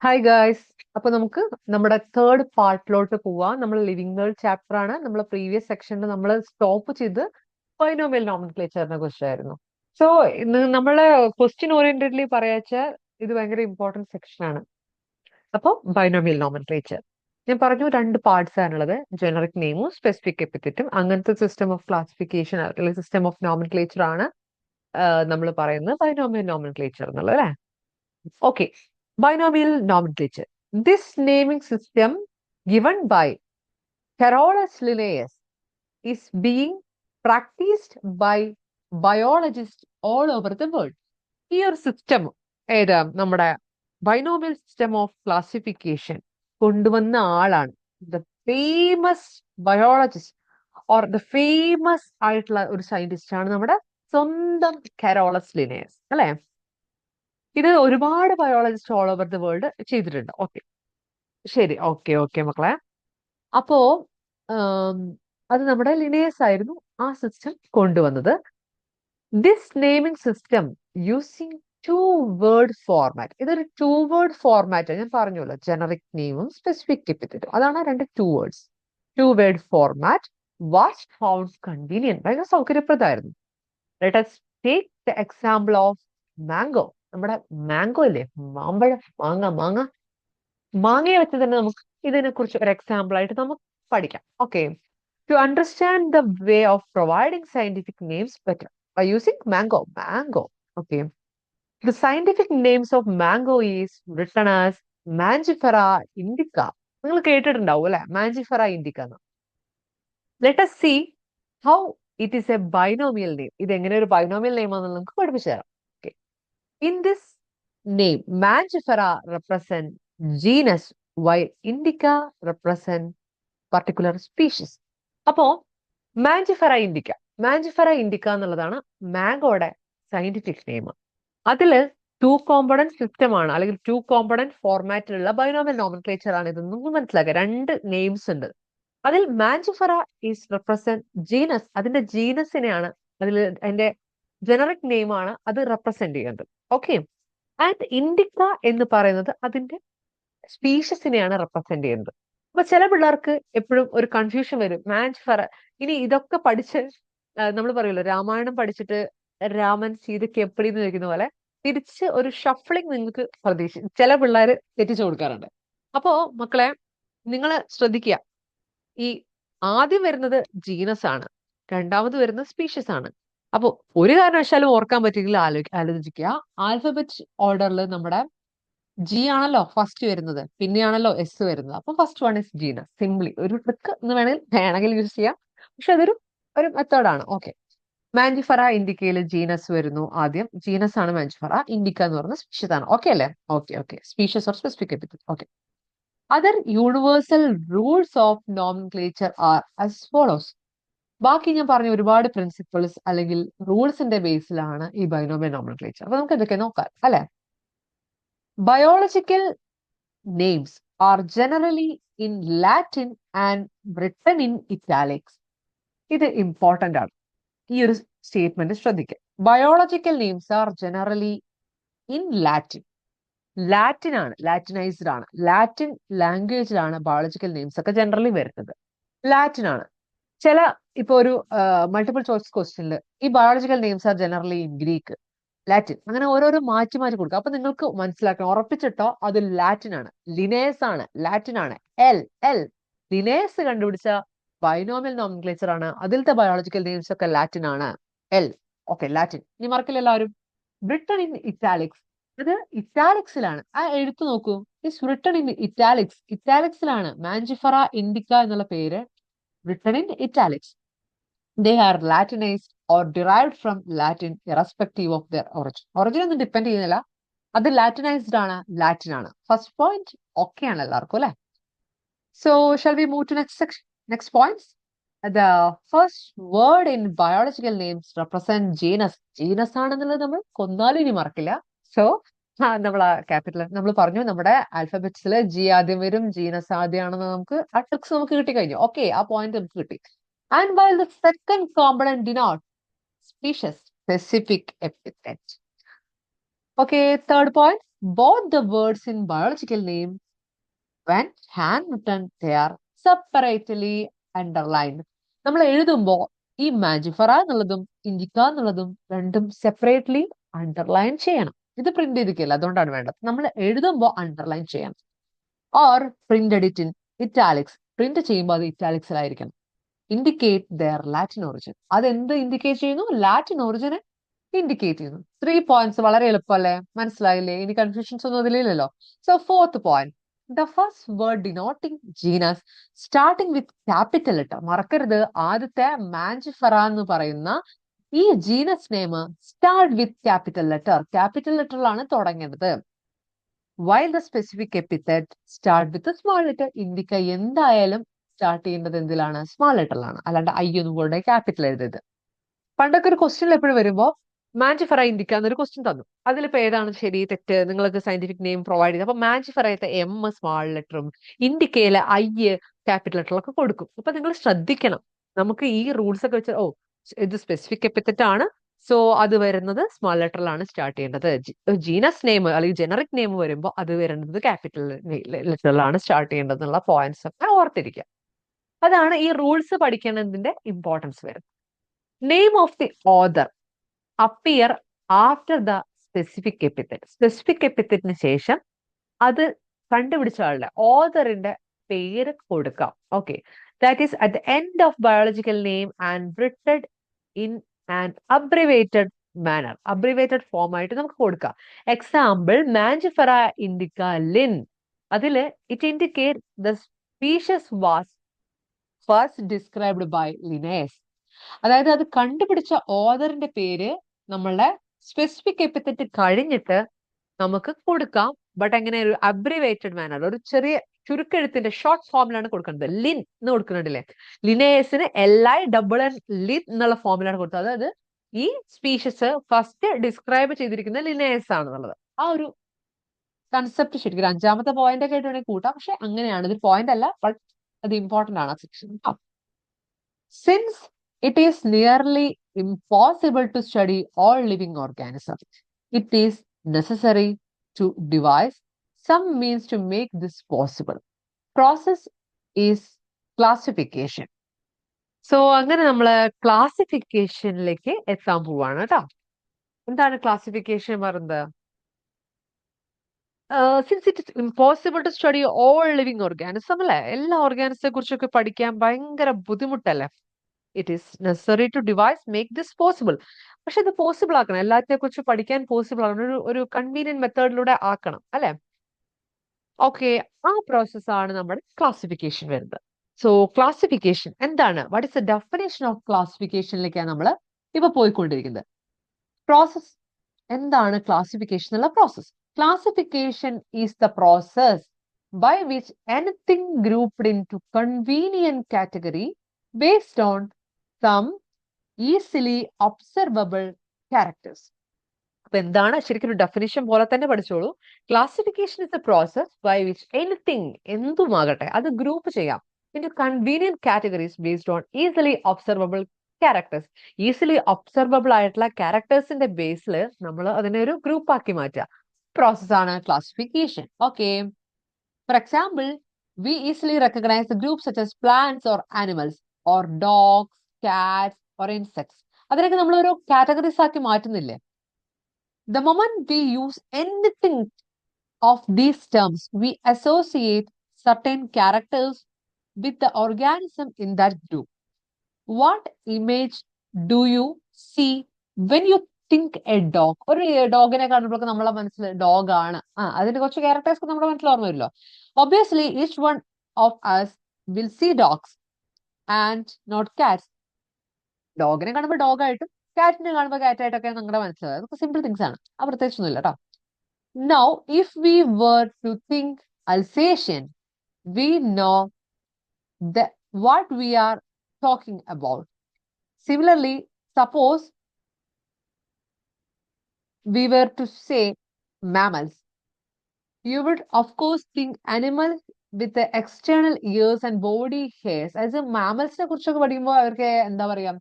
Hi guys. അപ്പൊ നമുക്ക് നമ്മുടെ തേർഡ് പാർട്ടിലോട്ട് പോവാം. നമ്മൾ ലിവിംഗ് വേൾഡ് ചാപ്റ്റർ ആണ്. നമ്മൾ പ്രീവിയസ് സെക്ഷനിൽ നമ്മൾ സ്റ്റോപ്പ് ചെയ്ത് ബൈനോമിയൽ നോമൻക്ലേച്ചറിനെ കുറിച്ചായിരുന്നു. സോ നമ്മള് ക്വസ്റ്റ്യൻ ഓറിയന്റഡ്ലി പറയാച്ചാൽ ഇത് ഭയങ്കര ഇമ്പോർട്ടന്റ് സെക്ഷൻ ആണ്. അപ്പോൾ ബൈനോമിയൽ നോമൻക്ലേച്ചർ ഞാൻ പറഞ്ഞു, രണ്ട് പാർട്സ് ആണുള്ളത്. ജനറിക് നെയിമും സ്പെസിഫിക് എപ്പിത്തറ്റും. അങ്ങനത്തെ സിസ്റ്റം ഓഫ് ക്ലാസിഫിക്കേഷൻ അല്ലെങ്കിൽ സിസ്റ്റം ഓഫ് നോമൻക്ലേച്ചർ ആണ് നമ്മൾ പറയുന്നത് ബൈനോമിയൽ നോമൻക്ലേച്ചർ എന്നുള്ളത്, അല്ലേ? Okay, binomial nomenclature. This naming system given by Carolus Linnaeus is being practiced by biologists all over the world. ഈ ഒരു സിസ്റ്റം ഏതാ? നമ്മുടെ ബൈനോമിയൽ സിസ്റ്റം ഓഫ് ക്ലാസിഫിക്കേഷൻ കൊണ്ടുവന്ന ആളാണ് the famous biologist or the famous ആയിട്ടുള്ള ഒരു സയന്റിസ്റ്റ് ആണ് നമ്മുടെ സ്വന്തം കരോളസ് ലിനേയസ്, അല്ലെ? ഇത് ഒരുപാട് biologist all over the world ചെയ്തിട്ടുണ്ട്. ഓക്കെ, ശരി, ഓക്കെ ഓക്കെ മക്കളെ. അപ്പോ ആം, അത് നമ്മുടെ ലിനേയസ് ആയിരുന്നു ആ സിസ്റ്റം കൊണ്ടുവന്നത്. This naming system using two word format. ഇതൊരു ടു വേർഡ് ഫോർമാറ്റ്. ഞാൻ പറഞ്ഞല്ലോ, ജനറിക് നെയിമും സ്പെസിഫിക് എപ്പിത്തറ്റും, അതാണ് രണ്ട് two words. Two word format was found convenient, ഭയങ്കര സൗകര്യപ്രദമായിരുന്നു. Let us take the example of mango. നമ്മുടെ മാംഗോ ഇല്ലേ, മാമ്പഴം, മാങ്ങ. മാങ്ങയെ വെച്ച് തന്നെ നമുക്ക് ഇതിനെ കുറിച്ച് ഒരു എക്സാമ്പിൾ ആയിട്ട് നമുക്ക് പഠിക്കാം. Okay, to understand the way of providing scientific names better by using mango. Okay, the scientific names of mango is written as Mangifera indica. നിങ്ങൾ കേട്ടിട്ടുണ്ടാവും അല്ലെ, മാഞ്ചിഫെറ ഇൻഡിക്ക എന്ന്. Let us see how it is a binomial name. ഇത് എങ്ങനെ ഒരു binomial name ആണെന്ന് നമുക്ക് പഠിപ്പിച്ചു തരാം. Okay. In this name, Mangifera represent genus while Indica represent particular species. അപ്പോ മാഞ്ചിഫെറ ഇൻഡിക്ക എന്നുള്ളതാണ് മാംഗോയുടെ സയന്റിഫിക് നെയിം. അതില് ടു കോമ്പണന്റ് സിസ്റ്റം ആണ്, അല്ലെങ്കിൽ ടു കോമ്പണന്റ് ഫോർമാറ്റിലുള്ള ബൈനോമിയൽ നോമൻക്ലേച്ചർ ആണ്. ഇതൊന്നും മനസ്സിലാക്കുക, രണ്ട് നെയിംസ് ഉണ്ട്. അതിൽ മാഞ്ചിഫെറ ഈസ് റെപ്രസെന്റ് ജീനസ്, അതിന്റെ ജീനസിനെയാണ്, അതിന്റെ ജനറിക് നെയിം ആണ് അത് റെപ്രസെന്റ് ചെയ്യുന്നത്. ഓക്കെ, ആൻഡ് ഇൻഡിക്ക എന്ന് പറയുന്നത് അതിന്റെ സ്പീഷീസിനെയാണ് റെപ്രസെന്റ് ചെയ്യുന്നത്. അപ്പൊ ചില പിള്ളേർക്ക് എപ്പോഴും ഒരു കൺഫ്യൂഷൻ വരും, മാഞ്ചിഫെറ. ഇനി ഇതൊക്കെ പഠിച്ച് നമ്മൾ പറയുമല്ലോ, രാമായണം പഠിച്ചിട്ട് രാമൻ സീതയ്ക്ക് എപ്പടി എന്ന് ചോദിക്കുന്ന പോലെ തിരിച്ച് ഒരു ഷഫ്ലിംഗ് നിങ്ങൾക്ക് ചില പിള്ളേർ തെറ്റിച്ചു കൊടുക്കാറുണ്ട്. അപ്പോ മക്കളെ, നിങ്ങൾ ശ്രദ്ധിക്കുക, ഈ ആദ്യം വരുന്നത് ജീനസ് ആണ്, രണ്ടാമത് വരുന്നത് സ്പീഷ്യസ് ആണ്. അപ്പൊ ഒരു കാരണവശാലും ഓർക്കാൻ പറ്റിയെങ്കിൽ ആലോചിക്കുക. ആൽഫബറ്റ് ഓർഡറിൽ നമ്മുടെ ജി ആണല്ലോ ഫസ്റ്റ് വരുന്നത്, പിന്നെയാണല്ലോ എസ് വരുന്നത്. അപ്പൊ first one is genus. Simply ഒരു ട്രിക്ക് എന്ന് വേണമെങ്കിൽ യൂസ് ചെയ്യാം, പക്ഷെ അതൊരു ഒരു മെത്തേഡാണ്. ഓക്കെ, മാഞ്ചിഫെറ ഇൻഡിക്കയിൽ ജീനസ് വരുന്നു ആദ്യം. ജീനസ് ആണ് മാഞ്ചിഫെറ. ഇൻഡിക്ക എന്ന് പറയുന്നത് സ്പീഷ്യസ് ആണ്. ഓക്കെ അല്ലേ? Okay, species or specific epithet. Okay, other universal rules of nomenclature are as follows. ബാക്കി ഞാൻ പറഞ്ഞ ഒരുപാട് പ്രിൻസിപ്പിൾസ് അല്ലെങ്കിൽ റൂൾസിന്റെ ബേസിലാണ് ഈ ബൈനോമിയൽ നോമൻക്ലേച്ചർ. അപ്പൊ നമുക്ക് ഇതൊക്കെ നോക്കാം, അല്ലെ? Biological names are generally in Latin and written in italics. ഇത് ഇമ്പോർട്ടന്റ് ആണ്, ഈ ഒരു സ്റ്റേറ്റ്മെന്റ് ശ്രദ്ധിക്കുക. Biological names are generally in Latin. Latin ആണ്, ലാറ്റിനൈസ്ഡ് ആണ്, ലാറ്റിൻ ലാംഗ്വേജിലാണ് ബയോളജിക്കൽ നെയിംസ് ഒക്കെ ജനറലി വരുന്നത്. ലാറ്റിൻ ആണ്. ചില ഇപ്പൊ ഒരു മൾട്ടിപ്പിൾ ചോയ്സ് ക്വസ്റ്റ്യനിൽ ഈ biological names are generally in Greek, Latin, അങ്ങനെ ഓരോരോ മാറ്റി കൊടുക്കുക. അപ്പൊ നിങ്ങൾക്ക് മനസ്സിലാക്കണം, ഉറപ്പിച്ചിട്ടോ, അത് ലാറ്റിൻ ആണ്. ലിനേസ് ആണ്, ലാറ്റിൻ ആണ്. എൽ എൽ ലിനേസ് കണ്ടുപിടിച്ച ബൈനോമിയൽ നോമൻക്ലേച്ചർ ആണ്. അതിലത്തെ ബയോളജിക്കൽ നെയിംസ് ഒക്കെ ലാറ്റിൻ ആണ്. എൽ. Okay, Latin. ഇനി മറക്കില്ല എല്ലാവരും. ബ്രിട്ടൺ ഇൻ ഇറ്റാലിക്സ്, ഇത് ഇറ്റാലിക്സിലാണ്. ആ എഴുത്ത് നോക്കൂ, it's written in italics. ഇറ്റാലിക്സിലാണ് Mangifera Indica എന്നുള്ള പേര് written in italics. They are Latinized or derived from Latin irrespective of their origin. Origin ഒന്നും ഡിപ്പെൻഡ് ചെയ്യുന്നില്ല, അത് ലാറ്റിനൈസ്ഡ് ആണ്, ലാറ്റിൻ ആണ്. ഫസ്റ്റ് പോയിന്റ് ഓക്കെ ആണ് എല്ലാവർക്കും, അല്ലെ? So shall we move to next points. The first word in biological names represent genus. Genus ആണെന്നുള്ളത് നമ്മൾ കൊന്നാലും ഇനി മറക്കില്ല. സോ നമ്മൾ ആ ക്യാപിറ്റൽ നമ്മൾ പറഞ്ഞു, നമ്മുടെ ആൽഫബറ്റ്സിൽ ജി ആദ്യം വരും, ജീനസ് ആദ്യമാണെന്ന് നമുക്ക് ആ ട്രിക്സ് നമുക്ക് കിട്ടി കഴിഞ്ഞു. ഓക്കെ, ആ പോയിന്റ് നമുക്ക് കിട്ടി. And while the second component denote species, specific epithet. Okay, third point, both the words in biological name when handwritten they are separately underlined. നമ്മൾ എഴുതുമ്പോൾ ഈ മാജിഫറ എന്നുള്ളതും ഇൻഡിക്ക എന്നുള്ളതും രണ്ടും സെപ്പറേറ്റ്ലി അണ്ടർലൈൻ ചെയ്യണം. ഇത് പ്രിന്റ് ചെയ്തിട്ടില്ല, അതുകൊണ്ടാണ് വേണ്ടത്. നമ്മൾ എഴുതുമ്പോൾ അണ്ടർലൈൻ ചെയ്യണം. Or printed it in italics, print ചെയ്യുമ്പോൾ അത് ഇറ്റാലിക്സിലായിരിക്കണം. ഇൻഡിക്കേറ്റ് ദെയർ ലാറ്റിൻ ഒറിജിൻ, അതെന്ത് ഇൻഡിക്കേറ്റ് ചെയ്യുന്നു? ലാറ്റിൻ ഒറിജിനെ ഇൻഡിക്കേറ്റ് ചെയ്യുന്നു. 3 പോയിന്റ്സ് വളരെ എളുപ്പമല്ലേ? മനസ്സിലായില്ലേ? ഇനി കൺഫ്യൂഷൻസ് ഒന്നും അതിലില്ലല്ലോ. So fourth point, the first word denoting genus starting with capital letter. മറക്കരുത്, ആദ്യത്തെ മാഞ്ചിഫറ എന്ന് പറയുന്ന ഈ genus name start with capital letter, capital ലെറ്ററിലാണ് തുടങ്ങേണ്ടത്. While the specific epithet start with small letter. Indica എന്തായാലും സ്റ്റാർട്ട് ചെയ്യേണ്ടത് എന്തിലാണ്? സ്മോൾ ലെറ്ററിലാണ്, അല്ലാണ്ട് ഐ ഒന്നും കൂടെ ക്യാപിറ്റൽ എഴുതരുത്. പണ്ടൊക്കെ ഒരു ക്വസ്റ്റ്യൻ എപ്പോഴും വരുമ്പോൾ മാഞ്ചിഫറ ഇൻഡിക്ക എന്നൊരു ക്വസ്റ്റ്യൻ തന്നു. അതിലിപ്പോ ഏതാണ് ശരി തെറ്റ് നിങ്ങൾക്ക് സയന്റിഫിക് നെയിം പ്രൊവൈഡ് ചെയ്ത്, അപ്പൊ മാഞ്ചിഫറയത്തെ എം സ്മോൾ ലെറ്ററും ഇൻഡിക്കയിലെ ഐ ക്യാപിറ്റൽ ലെറ്ററൊക്കെ കൊടുക്കും. അപ്പൊ നിങ്ങൾ ശ്രദ്ധിക്കണം, നമുക്ക് ഈ റൂൾസ് ഒക്കെ വെച്ച് ഇത് സ്പെസിഫിക് എപ്പിത്തറ്റ് ആണ്, സോ അത് വരുന്നത് സ്മോൾ ലെറ്ററിലാണ് സ്റ്റാർട്ട് ചെയ്യേണ്ടത്. ജീനസ് നെയിം അല്ലെങ്കിൽ ജനറിക് നെയിം വരുമ്പോൾ അത് വരുന്നത് ക്യാപിറ്റൽ ലെറ്ററിലാണ് സ്റ്റാർട്ട് ചെയ്യേണ്ടത് എന്നുള്ള പോയിന്റ്സ് ഒക്കെ ഓർത്തിരിക്കുക. അതാണ് ഈ റൂൾസ് പഠിക്കുന്നതിന്റെ ഇമ്പോർട്ടൻസ് വരുന്നത്. Name of the author appear after the specific epithet. Specific എപ്പിത്തറ്റിന് ശേഷം അത് കണ്ടുപിടിച്ച ആളുടെ ഓതറിന്റെ പേര് കൊടുക്കാം. Okay, that is at the end of biological name and written in an abbreviated manner. Abbreviated form ആയിട്ട് നമുക്ക് കൊടുക്കാം. Example, Mangifera indica Linn. അതില് it indicate the species was first described by Linnaeus. അതായത് അത് കണ്ടുപിടിച്ച ഓതറിന്റെ പേര് നമ്മളുടെ സ്പെസിഫിക് എപ്പിത്തറ്റ് കഴിഞ്ഞിട്ട് നമുക്ക് കൊടുക്കാം. ബട്ട് എങ്ങനെ? ഒരു അബ്രിവേറ്റഡ് മാനർ, ഒരു ചെറിയ ചുരുക്കെഴുത്തിന്റെ ഷോർട്ട് ഫോമിലാണ് കൊടുക്കുന്നത്. ലിൻ എന്ന് കൊടുക്കുന്നുണ്ടല്ലേ, ലിനേസിന് LI ലിൻ എന്നുള്ള ഫോമിലാണ് കൊടുത്തത്. അതായത് ഈ സ്പീഷ്യസ് ഫസ്റ്റ് ഡിസ്ക്രൈബ് ചെയ്തിരിക്കുന്ന ലിനേസ് ആണെന്നുള്ളത്. ആ ഒരു കൺസെപ്റ്റ് ശരിക്കും ഒരു 5ാമത്തെ പോയിന്റ് ഒക്കെ ആയിട്ട് വേണമെങ്കിൽ കൂട്ടാം, പക്ഷെ അങ്ങനെയാണ്. ഇത് പോയിന്റ് അല്ല, ബട്ട് അത് ഇമ്പോർട്ടന്റ് ആണ് ആ section. Since it is nearly impossible to study all living organisms, it is necessary to devise some means to make this possible. Process is classification. So അങ്ങനെ നമ്മൾ ക്ലാസിഫിക്കേഷനിലേക്ക് എത്താൻ പോവാണ് കേട്ടോ. എന്താണ് ക്ലാസിഫിക്കേഷൻ പറയുന്നത്? Since it is impossible to study all living organism അല്ലെ, എല്ലാ ഓർഗാനിസത്തെ കുറിച്ചൊക്കെ പഠിക്കാൻ ഭയങ്കര ബുദ്ധിമുട്ടല്ലേ. It is necessary to devise make this possible. പക്ഷെ ഇത് പോസിബിൾ ആക്കണം, എല്ലാത്തിനെ കുറിച്ച് പഠിക്കാൻ പോസിബിൾ ആക്കണം, ഒരു കൺവീനിയന്റ് മെത്തേഡിലൂടെ ആക്കണം അല്ലെ. ഓക്കെ, ആ പ്രോസസ്സാണ് നമ്മുടെ ക്ലാസിഫിക്കേഷൻ വരുന്നത്. സോ ക്ലാസിഫിക്കേഷൻ എന്താണ്? What is the definition of ക്ലാസിഫിക്കേഷനിലേക്കാണ് നമ്മൾ ഇപ്പൊ പോയിക്കൊണ്ടിരിക്കുന്നത്. പ്രോസസ് എന്താണ് ക്ലാസിഫിക്കേഷൻ എന്നുള്ള process? Classification is the process by which anything grouped into convenient category based on some easily observable characters. അപ്പൊ എന്താണ്? ശരിക്കും ഒരു ഡെഫിനിഷൻ പോലെ തന്നെ പഠിച്ചോളൂ. Classification is a process by which anything, എന്തുമാകട്ടെ, അത് ഗ്രൂപ്പ് ചെയ്യാം into convenient categories based on easily observable characters. Easily observable ആയിട്ടുള്ള ക്യാരക്ടേഴ്സിന്റെ ബേസിൽ നമ്മൾ അതിനെ ഒരു ഗ്രൂപ്പ് ആക്കി മാറ്റുക. പ്രോസസ്സാണ് classification. Okay, for example, we easily recognize the groups such as plants or animals or dogs, cats or insects. അതിനൊക്കെ നമ്മൾ ഓരോ കാറ്റഗറീസ് ആക്കി മാറ്റുന്നില്ലേ? The moment we use anything of these terms, we associate certain characters with the organism in that group. What image do you see when you think a dog? ഒരു ഡോഗിനെ കാണുമ്പോഴൊക്കെ നമ്മളെ മനസ്സിൽ dog ആണ്, അതിന്റെ കുറച്ച് ക്യാരക്ടേഴ്സ് നമ്മുടെ മനസ്സിൽ ഓർമ്മ വരുമല്ലോ. Obviously, each one of us will see dogs and not cats. ഡോഗിനെ കാണുമ്പോൾ ഡോഗായിട്ടും കാറ്റിനെ കാണുമ്പോൾ കാറ്റായിട്ടൊക്കെ നിങ്ങളുടെ മനസ്സിലാവും. അതൊക്കെ സിമ്പിൾ തിങ്സ് ആണ്, ആ പ്രത്യേകിച്ചൊന്നുമില്ല കേട്ടോ. Now, if we were to think Alsatian, we know what we are talking about. Similarly, suppose we were to say mammals, you would of course think animals with the external ears and body hairs. As a mammals നെ കുറിച്ചൊക്കെ പഠിക്കുമ്പോൾ അവർക്ക് എന്താ പറയാ,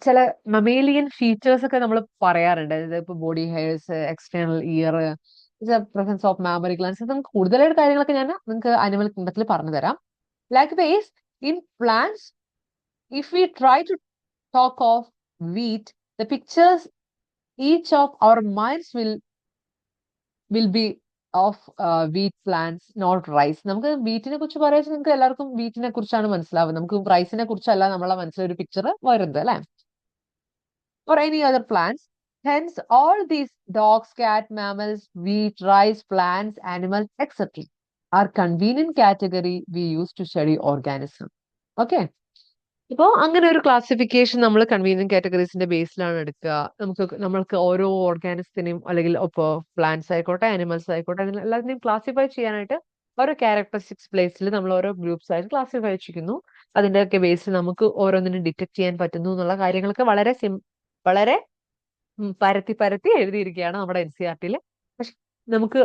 ചില mammalian features ഒക്കെ നമ്മൾ പറയാറുണ്ട്. ഇപ്പൊ body hairs, external year, presence of mammary glands. നമുക്ക് കൂടുതലായിട്ട് കാര്യങ്ങളൊക്കെ ഞാൻ നിങ്ങൾക്ക് അനിമൽ കിങ്ഡത്തിൽ പറഞ്ഞു തരാം. Likewise, in plants, if we try to talk of wheat, the pictures each of our minds will be of wheat plants, not rice. നമുക്ക് വീറ്റിനെ കുറിച്ച് പറയാൻ നിങ്ങൾക്ക് എല്ലാവർക്കും വീറ്റിനെ കുറിച്ചാണ് മനസ്സിലാവുന്നത്. നമുക്ക് റൈസിനെ കുറിച്ചല്ല നമ്മളെ മനസ്സിലൊരു പിക്ചർ വരുന്നത് അല്ലെ? Or any other plants. Hence, all these dogs, cat, mammals, wheat, rice, plants, animals, etc. are convenient category we use to study organism. Okay. ഇപ്പോൾ അങ്ങനെ ഒരു ക്ലാസിഫിക്കേഷൻ നമ്മൾ കൺവീനിയന്റ് കാറ്റഗറീസിന്റെ ബേസിലാണ് എടുക്കുക. നമ്മൾക്ക് ഓരോ ഓർഗാനിസത്തിനെയും അല്ലെങ്കിൽ ഇപ്പോൾ പ്ലാന്റ്സ് ആയിക്കോട്ടെ ആനിമൽസ് ആയിക്കോട്ടെ അങ്ങനെ എല്ലാത്തിനെയും ക്ലാസിഫൈ ചെയ്യാനായിട്ട് ഓരോ ക്യാരക്ടറിസ്റ്റിക്സ് പ്ലേസിൽ നമ്മൾ ഓരോ ഗ്രൂപ്പ്സ് ആയിട്ട് ക്ലാസിഫൈ ചെയ്യുന്നു. അതിന്റെയൊക്കെ ബേസിൽ നമുക്ക് ഓരോന്നിനും ഡിറ്റക്ട് ചെയ്യാൻ പറ്റുന്നു എന്നുള്ള കാര്യങ്ങളൊക്കെ വളരെ പരത്തി എഴുതിയിരിക്കുകയാണ് നമ്മുടെ NCERT-യിൽ. പക്ഷെ നമുക്ക്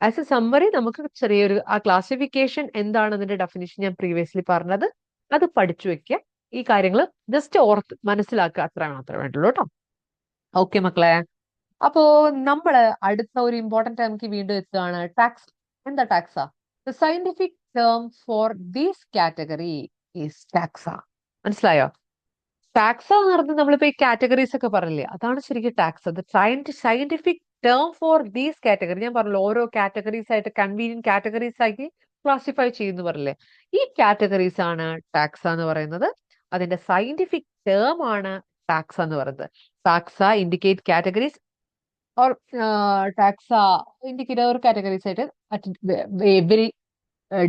ആസ് എ സമ്മറി നമുക്ക് ചെറിയൊരു ആ ക്ലാസിഫിക്കേഷൻ എന്താണ് അതിന്റെ ഡെഫിനിഷൻ ഞാൻ പ്രീവിയസ്ലി പറഞ്ഞത് അത് പഠിച്ചു വെക്കുക. ഈ കാര്യങ്ങൾ ജസ്റ്റ് ഓർത്ത് മനസ്സിലാക്കുക, അത്ര മാത്രമേ വേണ്ടുള്ളൂ കേട്ടോ. ഓക്കെ മക്കളെ, അപ്പോ നമ്മള് അടുത്ത ഒരു ഇമ്പോർട്ടന്റ് ടേംക്ക് വീണ്ടും എത്തുകയാണ്. ടാക്സ്. എന്താ taxa? The scientific term for these category is taxa. മനസ്സിലായോ? ടാക്സ എന്ന് പറഞ്ഞാൽ നമ്മളിപ്പോ ഈ കാറ്റഗറീസ് ഒക്കെ പറഞ്ഞില്ലേ, അതാണ് ശരിക്കും taxa. The scientific term for these category. ഞാൻ പറഞ്ഞല്ലോ ഓരോ കാറ്റഗറീസ് ആയിട്ട് കൺവീനിയന്റ് കാറ്റഗറീസ് ആക്കി ക്ലാസിഫൈ ചെയ്യുന്നു പറഞ്ഞില്ലേ, ഈ കാറ്റഗറീസ് ആണ് ടാക്സ എന്ന് പറയുന്നത്. അതിന്റെ സയന്റിഫിക് ടേം ആണ് ടാക്സ എന്ന് പറയുന്നത്. Taxa indicate categories or taxa indicate ഓരോ കാറ്റഗറീസ് ആയിട്ട് അറ്റ് വെരി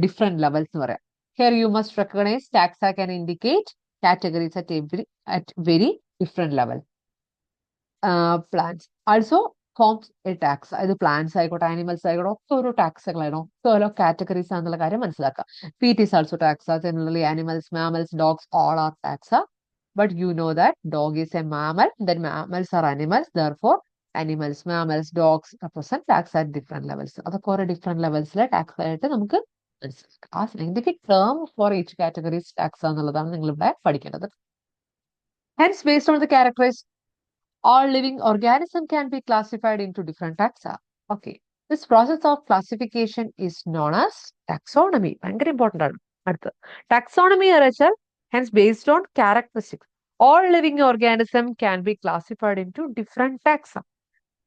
ഡിഫറെന്റ് ലെവൽസ് എന്ന് പറയാം. Here you must recognise taxa can indicate categories at very different level. Plants also forms a taxa. അത് plants ആയിക്കോട്ടെ animals ആയിക്കോട്ടെ ഒക്കെ ഓരോ ടാക്സുകളാണോ ഒക്കെ ഓരോ കാറ്റഗറീസ് ആണെന്നുള്ള കാര്യം മനസ്സിലാക്കുക. Feet is also taxa. Similarly, animals, mammals, dogs, all are taxa. But you know that dog is a mammal, then mammals are animals. Therefore, animals, mammals, dogs represent taxa at different levels. അതൊക്കെ ഓരോ different ലെവൽസിലെ tax ആയിട്ട് നമുക്ക് ആ scientific term for each categories taxa എന്നുള്ളതാണ് നിങ്ങൾ ഇവിടെ പഠിക്കേണ്ടത്. Hence, based on the characteristics, all living organisms can be classified into different taxa. Okay. This process of classification is known as taxonomy. ഭയങ്കര important ആണ്. അടുത്ത് taxonomy എന്ന് വെച്ചാൽ hence based on characteristics, all living organisms can be classified into different taxa.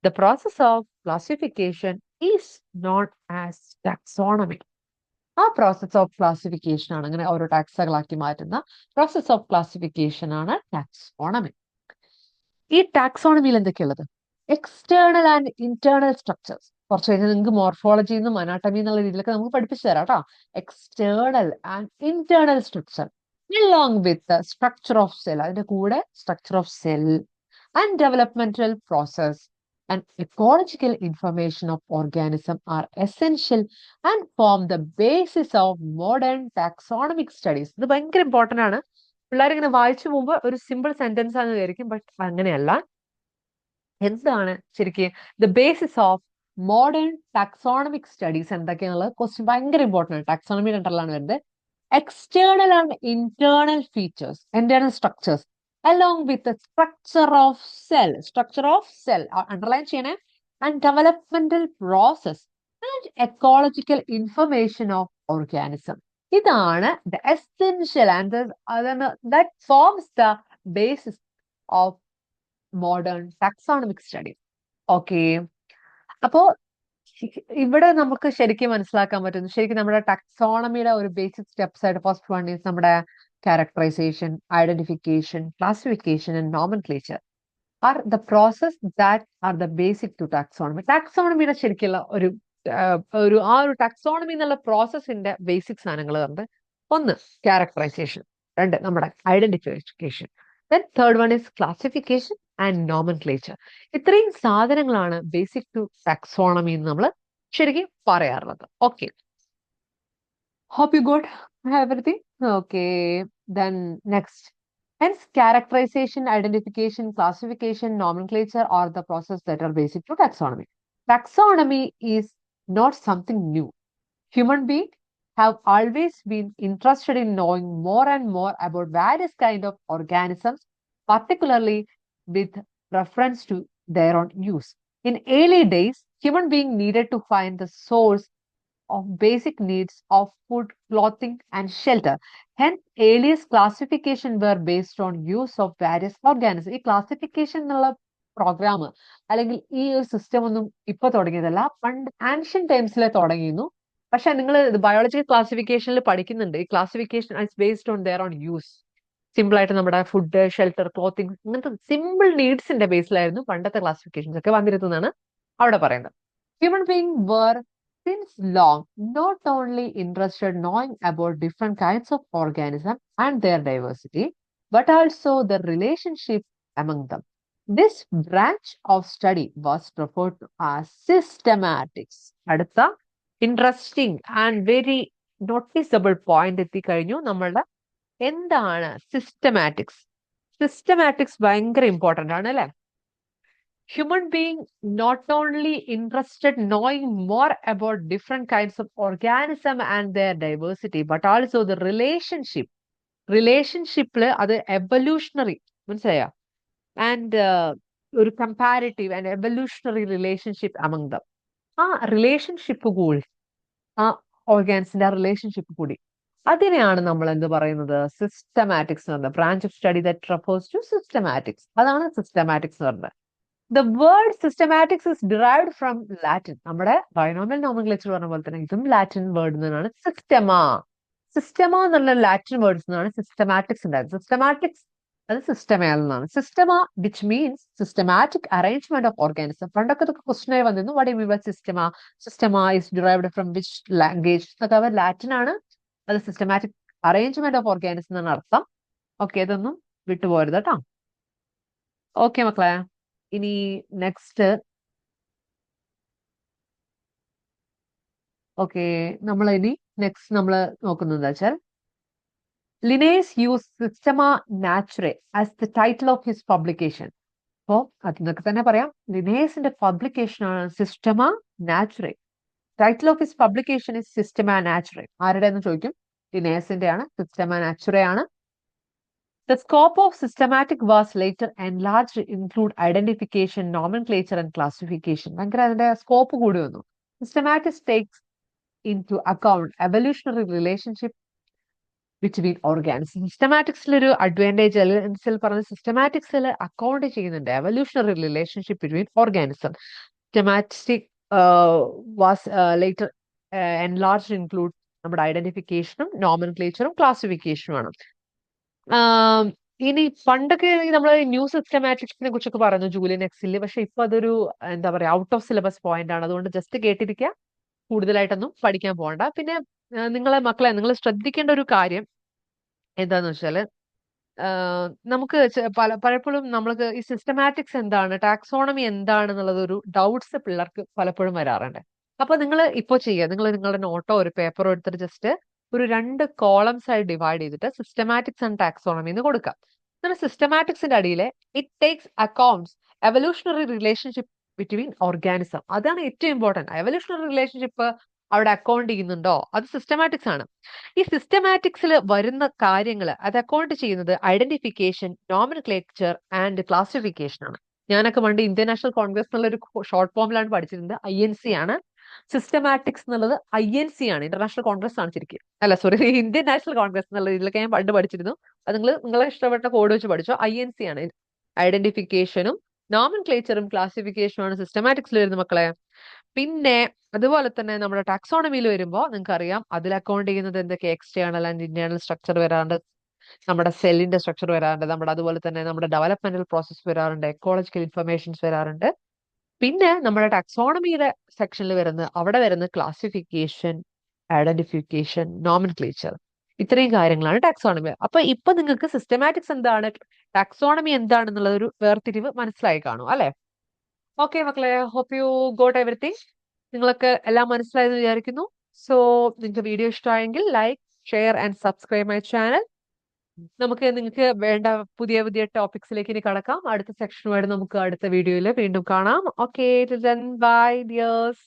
The process of classification is known as taxonomy. ആ process of classification ആണ്, അങ്ങനെ ഓരോ ടാക്സുകളാക്കി മാറ്റുന്ന പ്രോസസ് ഓഫ് ക്ലാസിഫിക്കേഷൻ ആണ് ടാക്സോണമി. ഈ ടാക്സോണമിയിൽ എന്തൊക്കെയുള്ളത്? External and internal structures. കുറച്ച് കഴിഞ്ഞാൽ നിങ്ങൾക്ക് മോർഫോളജി എന്നും അനാട്ടമി എന്നുള്ള രീതിയിലൊക്കെ നമുക്ക് പഠിപ്പിച്ചു തരാം കേട്ടോ. External and internal structure along with the structure of cell. അതിന്റെ കൂടെ structure of cell and developmental process and ecological information of organism are essential and form the basis of modern taxonomic studies. ഇത് ഭയങ്കര important ആണ്. പിള്ളേർ ഇങ്ങനെ വായിച്ചു പോകുമ്പോ ഒരു സിമ്പിൾ സെന്റൻസ് ആണെന്ന് വിചാരിക്കും, ബട്ട് അങ്ങനെയല്ല. എന്താണ് ശരിക്കും the basis of modern taxonomic studies എന്തൊക്കെയാണുള്ളത്? ക്വസ്റ്റ്യൻ ഭയങ്കര ഇമ്പോർട്ടന്റ് ആണ്. ടാക്സോണമി രണ്ടെണ്ണമാണ് വരുന്നത്. External and internal features, internal structures, along with the structure of cell, underline ചെയ്യണേ, and developmental process and ecological information of organism. ഇതാണ് the essential and that forms the basis of modern taxonomic studies. Okay. അപ്പോ ഇവിടെ നമുക്ക് ശരിക്കും മനസ്സിലാക്കാൻ പറ്റുന്നു, ശരിക്കും നമ്മുടെ ടാക്സോണമിയുടെ ഒരു ബേസിക് സ്റ്റെപ്സ് ആയിട്ട് ഫസ്റ്റ് വൺ ഈസ് നമ്മുടെ characterisation, identification, classification and nomenclature are the process that are the basic to taxonomy. ടാക്സോണമിയുടെ ശരിക്കുള്ള ഒരു ടാക്സോണമി എന്നുള്ള പ്രോസസ്സിന്റെ ബേസിക് സാധനങ്ങൾ പറഞ്ഞത്, ഒന്ന് ക്യാരക്ടറൈസേഷൻ, രണ്ട് നമ്മുടെ identification, then third one is classification and nomenclature. ഇത്രയും സാധനങ്ങളാണ് ബേസിക് ടു ടാക്സോണമി എന്ന് നമ്മൾ ശരിക്കും പറയാറുള്ളത്. Okay, hope you got everything. Okay, then next. Hence, characterization, identification, classification, nomenclature are the process that are basic to taxonomy. Taxonomy is not something new. Human beings have always been interested in knowing more and more about various kinds of organisms, particularly with reference to their own use. In early days, human being needed to find the source of basic needs of food, clothing, and shelter. Hence, earliest classification were based on use of various organisms. ഈ classification എന്നുള്ള programme അല്ലെങ്കിൽ ഈ ഒരു system ഒന്നും ഇപ്പൊ തുടങ്ങിയതല്ല, പണ്ട് ancient ടൈംസിലെ തുടങ്ങിയിരുന്നു. പക്ഷെ നിങ്ങൾ ബയോളജിക്കൽ ക്ലാസിഫിക്കേഷനിൽ പഠിക്കുന്നുണ്ട്. ഈ classification is based on their own use. Simple ആയിട്ട് നമ്മുടെ ഫുഡ്, ഷെൽട്ടർ, ക്ലോത്തിങ്, അങ്ങനത്തെ സിമ്പിൾ നീഡ്സിന്റെ ബേസിലായിരുന്നു പണ്ടത്തെ ക്ലാസിഫിക്കേഷൻസ് ഒക്കെ വന്നിരുന്നതാണ് അവിടെ പറയുന്നത്. Human being were since long not only interested knowing about different kinds of organisms and their diversity, but also the relationship among them. This branch of study was referred to as systematics. അടുത്ത interesting and very noticeable point എത്തിക്കഴിഞ്ഞു. നമ്മളുടെ എന്താണ് systematics? Systematics ഭയങ്കര important ആണ് അല്ലെ? Human being not only interested knowing more about different kinds of organism and their diversity, but also the relationship. റിലേഷൻഷിപ്പില് അത് evolutionary, മനസ്സിലായോ? And ഒരു comparative and evolutionary relationship among dum. ആ റിലേഷൻഷിപ്പ് കൂടി, ആ ഓർഗാൻസിന്റെ ആ റിലേഷൻഷിപ്പ് കൂടി, അതിനെയാണ് നമ്മൾ എന്ത് പറയുന്നത്? സിസ്റ്റമാറ്റിക്സ് എന്ന് പറയുന്നത്. Branch of study that refers to systematics. അതാണ് സിസ്റ്റമാറ്റിക്സ് എന്ന് പറയുന്നത്. The word systematics is derived from Latin. നമ്മുടെ ബൈനോമിയൽ നോമൻക്ലേച്ചർ പറഞ്ഞ പോലെ തന്നെ ഇതും ലാറ്റിൻ വേർഡ് നിന്നാണ്. സിസ്റ്റമ. സിസ്റ്റമ എന്നുള്ള ലാറ്റിൻ വേർഡ്സ് നിന്നാണ് സിസ്റ്റമാറ്റിക്സ് ഉണ്ടായത്. സിസ്റ്റമാറ്റിക്സ് അത് സിസ്റ്റമയിൽ നിന്നാണ്. സിസ്റ്റമ which means systematic arrangement of organism. പണ്ടൊക്കെ ഇതൊക്കെ ക്വസ്റ്റൻ ആയി വന്നിരുന്നു. വാട്ട് യു മീൻ ബൈ സിസ്റ്റമ? സിസ്റ്റമ is derived from which language? അതൊക്കെ അവർ ലാറ്റിൻ ആണ്. അത് സിസ്റ്റമാറ്റിക് അറേഞ്ച്മെന്റ് ഓഫ് ഓർഗാനിസം എന്നാണ് അർത്ഥം. ഓക്കെ, ഇതൊന്നും വിട്ടുപോരുത് കേട്ടോ. ഓക്കെ മക്കളെ, ഇനി നെക്സ്റ്റ്. ഓക്കെ, നമ്മൾ ഇനി നെക്സ്റ്റ് നമ്മൾ നോക്കുന്നത് എന്താ വെച്ചാൽ Linnaeus use Systema Naturae as the title of his publication. അപ്പോ അതിനൊക്കെ തന്നെ പറയാം, ലിനേസിന്റെ പബ്ലിക്കേഷൻ ആണ് Systema Naturae. Title of his publication is Systema Naturae. ആരുടെ എന്ന് ചോദിക്കും? ലിനേസിന്റെ ആണ്, സിസ്റ്റമ നാച്ചുറെ ആണ്. The scope of systematic was later enlarged to include identification, nomenclature, and classification. ഭയങ്കര അതിന്റെ സ്കോപ്പ് കൂടി വന്നു. Systematics takes into account evolutionary relationship between organisms. സിസ്റ്റമാറ്റിക്സിലൊരു അഡ്വാൻറ്റേജ് അല്ലെങ്കിൽ പറഞ്ഞ സിസ്റ്റമാറ്റിക്സിൽ അക്കൗണ്ട് ചെയ്യുന്നുണ്ട് evolutionary relationship between organism. Systematic was later enlarge include നമ്മുടെ ഐഡന്റിഫിക്കേഷനും നോമൻക്ലേച്ചറും ക്ലാസിഫിക്കേഷനും ആണ്. ഇനി പണ്ടൊക്കെ നമ്മൾ ന്യൂ സിസ്റ്റമാറ്റിക്സിനെ കുറിച്ചൊക്കെ പറഞ്ഞു ജൂലിയൻ എക്സിൽ. പക്ഷെ ഇപ്പൊ അതൊരു എന്താ പറയാ ഔട്ട് ഓഫ് സിലബസ് പോയിന്റ് ആണ്. അതുകൊണ്ട് ജസ്റ്റ് കേട്ടിരിക്കുക, കൂടുതലായിട്ടൊന്നും പഠിക്കാൻ പോകണ്ട. പിന്നെ നിങ്ങളെ മക്കളെ നിങ്ങൾ ശ്രദ്ധിക്കേണ്ട ഒരു കാര്യം എന്താന്ന് വെച്ചാല് നമുക്ക് പലപ്പോഴും നമ്മൾക്ക് ഈ സിസ്റ്റമാറ്റിക്സ് എന്താണ്, ടാക്സോണമി എന്താണെന്നുള്ളത് ഒരു ഡൗട്ട്സ് പിള്ളേർക്ക് പലപ്പോഴും വരാറുണ്ട്. അപ്പൊ നിങ്ങൾ ഇപ്പോ ചെയ്യുക, നിങ്ങൾ നിങ്ങളുടെ നോട്ടോ ഒരു പേപ്പറോ എടുത്തിട്ട് ജസ്റ്റ് ഒരു 2 കോളംസ് ആയി ഡിവൈഡ് ചെയ്തിട്ട് സിസ്റ്റമാറ്റിക്സ് ആൻഡ് ടാക്സോണമി എന്ന് കൊടുക്കാം. എന്നാൽ സിസ്റ്റമാറ്റിക്സിന്റെ അടിയിലെ it takes accounts evolutionary relationship between organism. അതാണ് ഏറ്റവും ഇമ്പോർട്ടന്റ്. എവല്യൂഷണറി റിലേഷൻഷിപ്പ് അവിടെ അക്കൗണ്ട് ചെയ്യുന്നുണ്ടോ? അത് സിസ്റ്റമാറ്റിക്സ് ആണ്. ഈ സിസ്റ്റമാറ്റിക്സിൽ വരുന്ന കാര്യങ്ങൾ അത് അക്കൗണ്ട് ചെയ്യുന്നത് ഐഡന്റിഫിക്കേഷൻ, നോമൻക്ലേച്ചർ ആൻഡ് ക്ലാസിഫിക്കേഷൻ ആണ്. ഞാനൊക്കെ പണ്ട് ഇന്ത്യൻ നാഷണൽ കോൺഗ്രസ് എന്നുള്ളൊരു ഷോർട്ട് ഫോമിലാണ് പഠിച്ചിരുന്നത്. INC ആണ്. സിസ്റ്റമാറ്റിക്സ് എന്നുള്ളത് INC ആണ്, ഇന്റർനാഷണൽ കോൺഗ്രസ് ആണ് ശരിക്കും. അല്ല സോറി, ഇന്ത്യൻ നാഷണൽ കോൺഗ്രസ് എന്നുള്ള ഇതിലൊക്കെ ഞാൻ പണ്ട് പഠിച്ചിരുന്നു. അത് നിങ്ങളെ ഇഷ്ടപ്പെട്ട കോഡ് വെച്ച് പഠിച്ചോ. INC ആണ്. ഐഡന്റിഫിക്കേഷനും നോമൻക്ലേച്ചറും ക്ലാസിഫിക്കേഷനും ആണ് സിസ്റ്റമാറ്റിക്സിൽ വരുന്ന മക്കളെ. പിന്നെ അതുപോലെ തന്നെ നമ്മുടെ ടാക്സോണമിയിൽ വരുമ്പോൾ നിങ്ങൾക്ക് അറിയാം അതിൽ അക്കൗണ്ട് ചെയ്യുന്നത് എന്തൊക്കെ എക്സ്റ്റേണൽ ആൻഡ് ഇന്റേണൽ സ്ട്രക്ചർ വരാറുണ്ട്, നമ്മുടെ സെല്ലിന്റെ സ്ട്രക്ചർ വരാറുണ്ട്, നമ്മുടെ അതുപോലെ തന്നെ നമ്മുടെ ഡെവലപ്മെന്റൽ പ്രോസസ് വരാറുണ്ട്, എക്കോളജിക്കൽ ഇൻഫർമേഷൻസ് വരാറുണ്ട്. പിന്നെ നമ്മുടെ ടാക്സോണമിയുടെ സെക്ഷനിൽ അവിടെ വരുന്ന ക്ലാസിഫിക്കേഷൻ, ഐഡന്റിഫിക്കേഷൻ, നോമൻക്ലേച്ചർ, ഇത്രയും കാര്യങ്ങളാണ് ടാക്സോണമി. അപ്പൊ ഇപ്പൊ നിങ്ങൾക്ക് സിസ്റ്റമാറ്റിക്സ് എന്താണ്, ടാക്സോണമി എന്താണെന്നുള്ള ഒരു വേർതിരിവ് മനസ്സിലായി കാണും അല്ലെ? ഓക്കെ മക്കളെ, ഹോപ്പ് യു ഗോട്ട് എവറിത്തിങ്. നിങ്ങൾക്ക് എല്ലാം മനസ്സിലായെന്ന് വിചാരിക്കുന്നു. സോ നിങ്ങൾക്ക് വീഡിയോ ഇഷ്ടമായെങ്കിൽ like, share and subscribe my channel. നിങ്ങൾക്ക് വേണ്ട പുതിയ പുതിയ ടോപ്പിക്സിലേക്ക് ഇനി കടക്കാം. അടുത്ത സെക്ഷനുമായിട്ട് നമുക്ക് അടുത്ത വീഡിയോയിൽ വീണ്ടും കാണാം. Okay, bye dears.